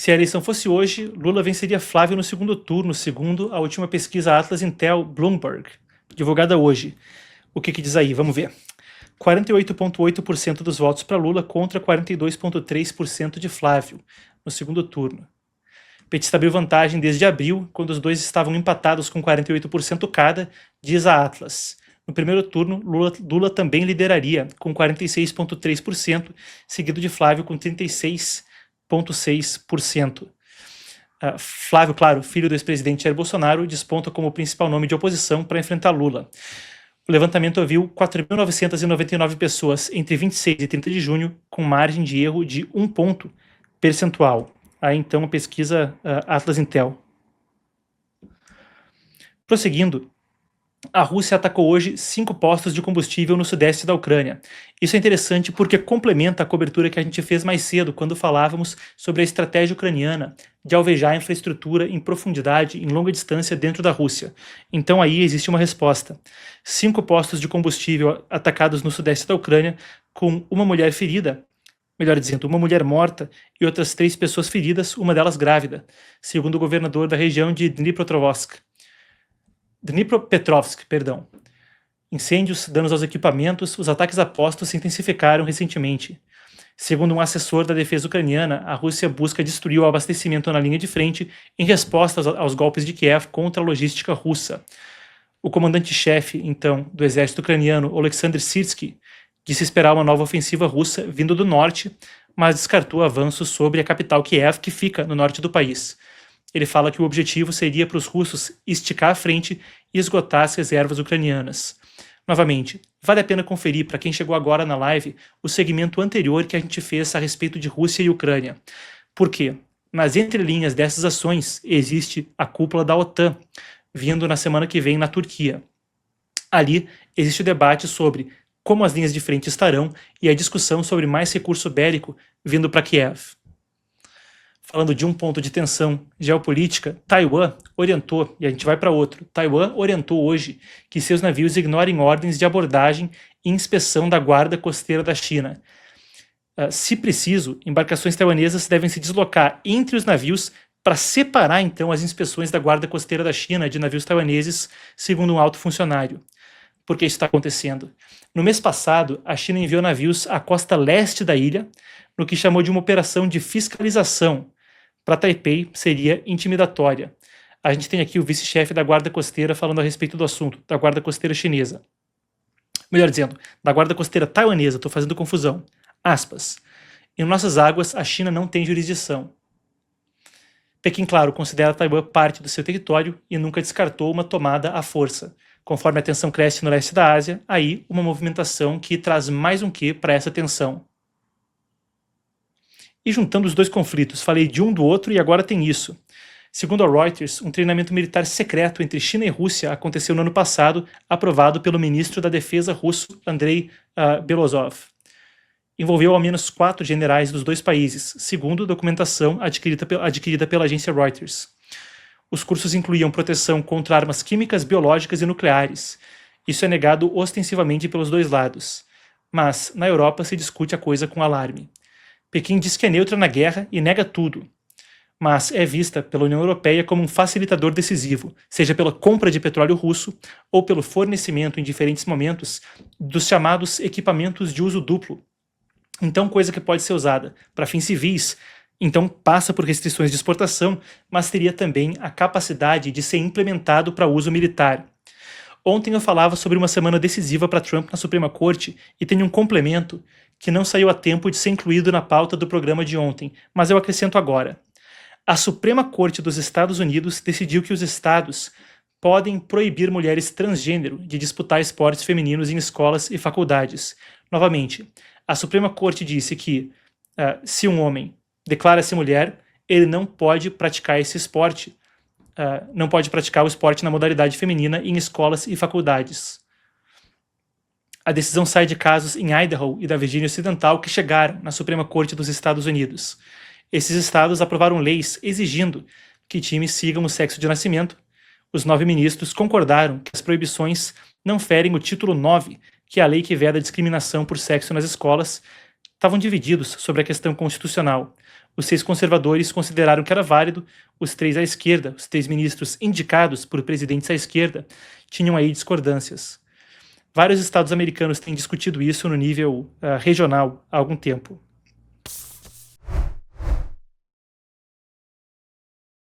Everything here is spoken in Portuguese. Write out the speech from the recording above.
Se a eleição fosse hoje, Lula venceria Flávio no segundo turno, segundo a última pesquisa Atlas Intel Bloomberg, divulgada hoje. O que diz aí? Vamos ver. 48,8% dos votos para Lula contra 42,3% de Flávio no segundo turno. Petista abriu vantagem desde abril, quando os dois estavam empatados com 48% cada, diz a Atlas. No primeiro turno, Lula também lideraria, com 46,3%, seguido de Flávio com 36,6%. Flávio, claro, filho do ex-presidente Jair Bolsonaro, desponta como principal nome de oposição para enfrentar Lula. O levantamento ouviu 4.999 pessoas entre 26 e 30 de junho, com margem de erro de 1 ponto percentual. Aí então a pesquisa Atlas Intel. Prosseguindo, a Rússia atacou hoje 5 postos de combustível no sudeste da Ucrânia. Isso é interessante porque complementa a cobertura que a gente fez mais cedo, quando falávamos sobre a estratégia ucraniana de alvejar a infraestrutura em profundidade, em longa distância dentro da Rússia. Então aí existe uma resposta. 5 postos de combustível atacados no sudeste da Ucrânia, com uma mulher ferida, melhor dizendo, uma mulher morta e outras 3 pessoas feridas, uma delas grávida, segundo o governador da região de Dnipropetrovsk. Incêndios, danos aos equipamentos, os ataques a postos se intensificaram recentemente. Segundo um assessor da defesa ucraniana, a Rússia busca destruir o abastecimento na linha de frente em resposta aos golpes de Kiev contra a logística russa. O comandante-chefe, então, do exército ucraniano, Oleksandr Syrskyi, disse esperar uma nova ofensiva russa vindo do norte, mas descartou avanços sobre a capital Kiev, que fica no norte do país. Ele fala que o objetivo seria para os russos esticar a frente e esgotar as reservas ucranianas. Novamente, vale a pena conferir, para quem chegou agora na live, o segmento anterior que a gente fez a respeito de Rússia e Ucrânia. Por quê? Nas entrelinhas dessas ações existe a cúpula da OTAN, vindo na semana que vem na Turquia. Ali existe o debate sobre como as linhas de frente estarão e a discussão sobre mais recurso bélico vindo para Kiev. Falando de um ponto de tensão geopolítica, Taiwan orientou, e a gente vai para outro, Taiwan orientou hoje que seus navios ignorem ordens de abordagem e inspeção da guarda costeira da China. Se preciso, embarcações taiwanesas devem se deslocar entre os navios para separar então as inspeções da guarda costeira da China de navios taiwaneses, segundo um alto funcionário. Por que isso está acontecendo? No mês passado, a China enviou navios à costa leste da ilha, no que chamou de uma operação de fiscalização. Para Taipei seria intimidatória. A gente tem aqui o vice-chefe da guarda costeira falando a respeito do assunto, da guarda costeira chinesa. Melhor dizendo, da guarda costeira taiwanesa, estou fazendo confusão. Aspas. Em nossas águas, a China não tem jurisdição. Pequim, claro, considera Taiwan parte do seu território e nunca descartou uma tomada à força. Conforme a tensão cresce no leste da Ásia, aí uma movimentação que traz mais um quê para essa tensão. E juntando os dois conflitos, falei de um do outro e agora tem isso. Segundo a Reuters, um treinamento militar secreto entre China e Rússia aconteceu no ano passado, aprovado pelo ministro da Defesa russo, Andrei Belozov. Envolveu ao menos 4 generais dos dois países, segundo documentação adquirida pela agência Reuters. Os cursos incluíam proteção contra armas químicas, biológicas e nucleares. Isso é negado ostensivamente pelos dois lados. Mas, na Europa, se discute a coisa com alarme. Pequim diz que é neutra na guerra e nega tudo, mas é vista pela União Europeia como um facilitador decisivo, seja pela compra de petróleo russo ou pelo fornecimento em diferentes momentos dos chamados equipamentos de uso duplo. Então, coisa que pode ser usada para fins civis, então passa por restrições de exportação, mas teria também a capacidade de ser implementado para uso militar. Ontem eu falava sobre uma semana decisiva para Trump na Suprema Corte e tem um complemento que não saiu a tempo de ser incluído na pauta do programa de ontem, mas eu acrescento agora. A Suprema Corte dos Estados Unidos decidiu que os estados podem proibir mulheres transgênero de disputar esportes femininos em escolas e faculdades. Novamente, a Suprema Corte disse que se um homem declara-se mulher, ele não pode praticar esse esporte, não pode praticar o esporte na modalidade feminina em escolas e faculdades. A decisão sai de casos em Idaho e da Virgínia Ocidental que chegaram na Suprema Corte dos Estados Unidos. Esses estados aprovaram leis exigindo que times sigam o sexo de nascimento. Os 9 ministros concordaram que as proibições não ferem o título 9, que é a lei que veda a discriminação por sexo nas escolas. Estavam divididos sobre a questão constitucional. Os 6 conservadores consideraram que era válido, os 3 à esquerda, os 3 ministros indicados por presidentes à esquerda, tinham aí discordâncias. Vários estados americanos têm discutido isso no nível regional há algum tempo.